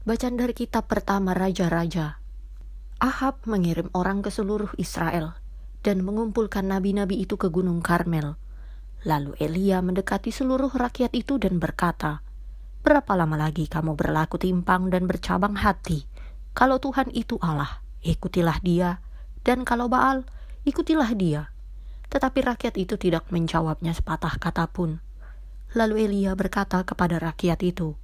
Bacaan dari kitab pertama Raja-Raja. Ahab mengirim orang ke seluruh Israel dan mengumpulkan nabi-nabi itu ke Gunung Karmel. Lalu Elia mendekati seluruh rakyat itu dan berkata, "Berapa lama lagi kamu berlaku timpang dan bercabang hati? Kalau Tuhan itu Allah, ikutilah dia, dan kalau Baal, ikutilah dia." Tetapi rakyat itu tidak menjawabnya sepatah kata pun. Lalu Elia berkata kepada rakyat itu,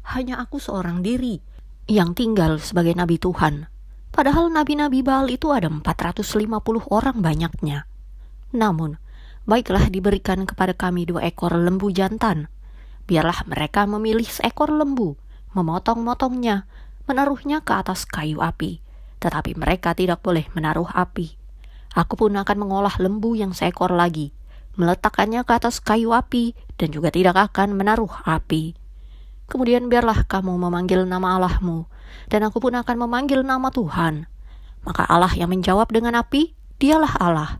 "Hanya aku seorang diri yang tinggal sebagai nabi Tuhan. Padahal nabi-nabi Baal itu ada 450 orang banyaknya. Namun, baiklah diberikan kepada kami 2 ekor lembu jantan. Biarlah mereka memilih seekor lembu, memotong-motongnya, menaruhnya ke atas kayu api. Tetapi mereka tidak boleh menaruh api. Aku pun akan mengolah lembu yang seekor lagi, meletakkannya ke atas kayu api, dan juga tidak akan menaruh api. Kemudian biarlah kamu memanggil nama Allahmu, dan aku pun akan memanggil nama Tuhan. Maka Allah yang menjawab dengan api, dialah Allah."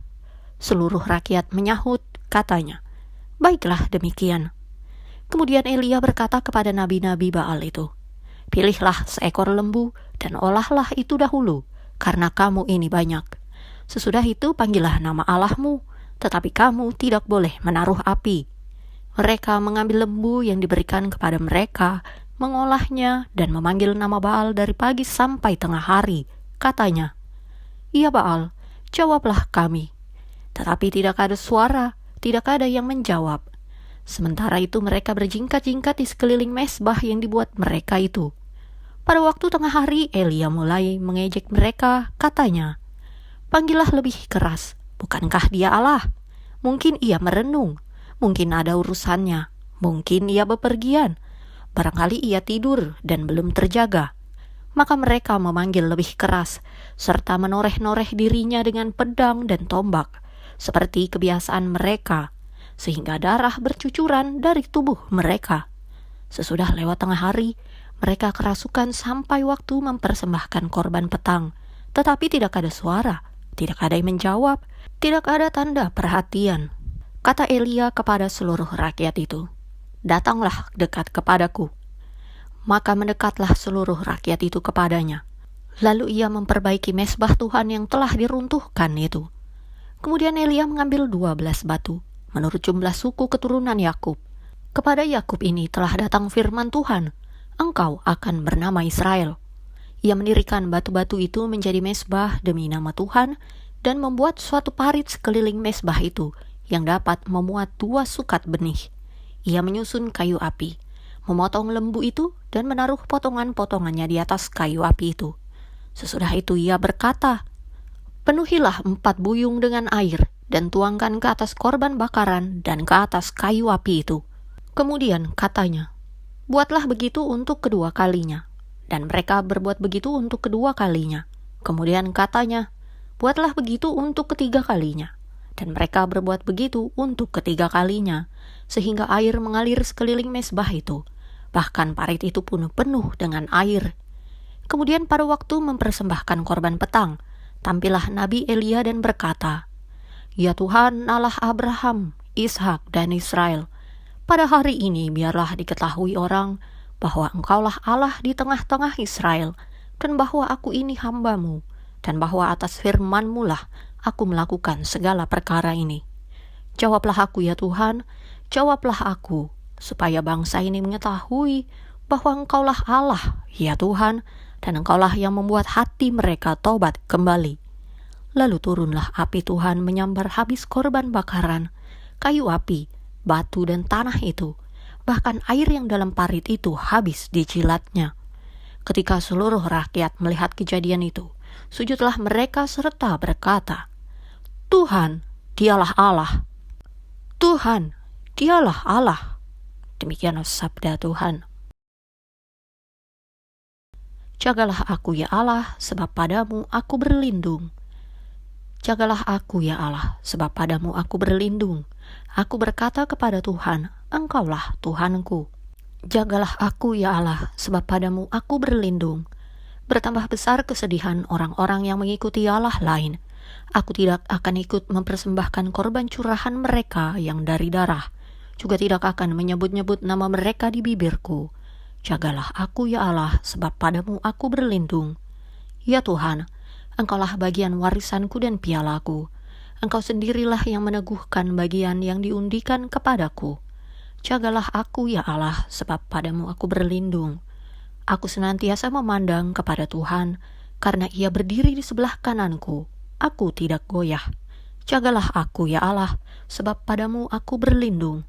Seluruh rakyat menyahut, katanya, "Baiklah demikian." Kemudian Elia berkata kepada nabi-nabi Baal itu, "Pilihlah seekor lembu dan olahlah itu dahulu, karena kamu ini banyak. Sesudah itu panggillah nama Allahmu, tetapi kamu tidak boleh menaruh api." Mereka mengambil lembu yang diberikan kepada mereka, mengolahnya, dan memanggil nama Baal dari pagi sampai tengah hari. Katanya, "Ya Baal, jawablah kami." Tetapi tidak ada suara, tidak ada yang menjawab. Sementara itu mereka berjingkat-jingkat di sekeliling mezbah yang dibuat mereka itu. Pada waktu tengah hari, Elia mulai mengejek mereka, katanya, "Panggillah lebih keras, bukankah dia Allah? Mungkin ia merenung. Mungkin ada urusannya, mungkin ia bepergian, barangkali ia tidur dan belum terjaga." Maka mereka memanggil lebih keras, serta menoreh-noreh dirinya dengan pedang dan tombak, seperti kebiasaan mereka, sehingga darah bercucuran dari tubuh mereka. Sesudah lewat tengah hari, mereka kerasukan sampai waktu mempersembahkan korban petang, tetapi tidak ada suara, tidak ada yang menjawab, tidak ada tanda perhatian. Kata Elia kepada seluruh rakyat itu, "Datanglah dekat kepadaku." Maka mendekatlah seluruh rakyat itu kepadanya. Lalu ia memperbaiki mezbah Tuhan yang telah diruntuhkan itu. Kemudian Elia mengambil 12 batu, menurut jumlah suku keturunan Yakub. Kepada Yakub ini telah datang firman Tuhan, "Engkau akan bernama Israel." Ia mendirikan batu-batu itu menjadi mezbah demi nama Tuhan, dan membuat suatu parit sekeliling mezbah itu, yang dapat memuat 2 sukat benih. Ia menyusun kayu api, memotong lembu itu, dan menaruh potongan-potongannya di atas kayu api itu. Sesudah itu ia berkata, "Penuhilah 4 buyung dengan air, dan tuangkan ke atas korban bakaran dan ke atas kayu api itu." Kemudian katanya, "Buatlah begitu untuk kedua kalinya." Dan mereka berbuat begitu untuk kedua kalinya. Kemudian katanya, "Buatlah begitu untuk ketiga kalinya." Dan mereka berbuat begitu untuk ketiga kalinya, sehingga air mengalir sekeliling mezbah itu. Bahkan parit itu pun penuh dengan air. Kemudian pada waktu mempersembahkan korban petang, tampillah Nabi Elia dan berkata, "Ya Tuhan Allah Abraham, Ishak dan Israel, pada hari ini biarlah diketahui orang bahwa Engkaulah Allah di tengah-tengah Israel, dan bahwa aku ini hamba-Mu, dan bahwa atas firman-Mu lah aku melakukan segala perkara ini. Jawablah aku ya Tuhan, jawablah aku, supaya bangsa ini mengetahui bahwa Engkaulah Allah ya Tuhan, dan Engkaulah yang membuat hati mereka taubat kembali." Lalu turunlah api Tuhan menyambar habis korban bakaran, kayu api, batu dan tanah itu, bahkan air yang dalam parit itu habis dijilatnya. Ketika seluruh rakyat melihat kejadian itu, sujudlah mereka serta berkata, "Tuhan, dialah Allah. Tuhan, dialah Allah." Demikianlah sabda Tuhan. Jagalah aku ya Allah, sebab padamu aku berlindung. Jagalah aku ya Allah, sebab padamu aku berlindung. Aku berkata kepada Tuhan, "Engkaulah Tuhanku." Jagalah aku ya Allah, sebab padamu aku berlindung. Bertambah besar kesedihan orang-orang yang mengikuti Allah lain. Aku tidak akan ikut mempersembahkan korban curahan mereka yang dari darah, juga tidak akan menyebut-nyebut nama mereka di bibirku. Jagalah aku ya Allah, sebab padamu aku berlindung. Ya Tuhan, Engkaulah bagian warisanku dan pialaku. Engkau sendirilah yang meneguhkan bagian yang diundikan kepadaku. Jagalah aku ya Allah, sebab padamu aku berlindung. Aku senantiasa memandang kepada Tuhan, karena Ia berdiri di sebelah kananku. Aku tidak goyah. Jagalah aku ya Allah, sebab padamu aku berlindung.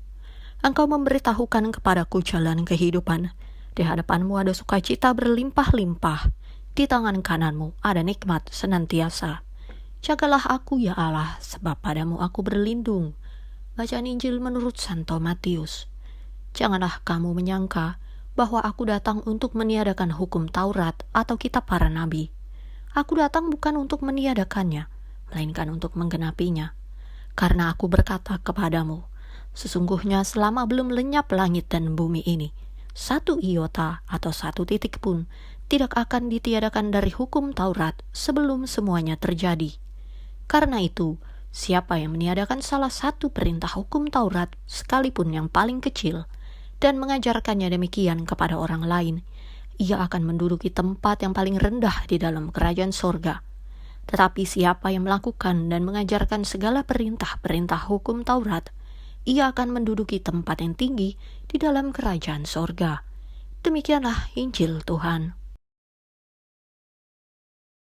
Engkau memberitahukan kepadaku jalan kehidupan. Di hadapanmu ada sukacita berlimpah-limpah. Di tangan kananmu ada nikmat senantiasa. Jagalah aku ya Allah, sebab padamu aku berlindung. Bacaan Injil menurut Santo Matius. Janganlah kamu menyangka bahwa aku datang untuk meniadakan hukum Taurat atau kitab para nabi. Aku datang bukan untuk meniadakannya, melainkan untuk menggenapinya. Karena aku berkata kepadamu, sesungguhnya selama belum lenyap langit dan bumi ini, satu iota atau satu titik pun tidak akan ditiadakan dari hukum Taurat sebelum semuanya terjadi. Karena itu, siapa yang meniadakan salah satu perintah hukum Taurat, sekalipun yang paling kecil, dan mengajarkannya demikian kepada orang lain, ia akan menduduki tempat yang paling rendah di dalam kerajaan sorga. Tetapi siapa yang melakukan dan mengajarkan segala perintah-perintah hukum Taurat, ia akan menduduki tempat yang tinggi di dalam kerajaan sorga. Demikianlah Injil Tuhan.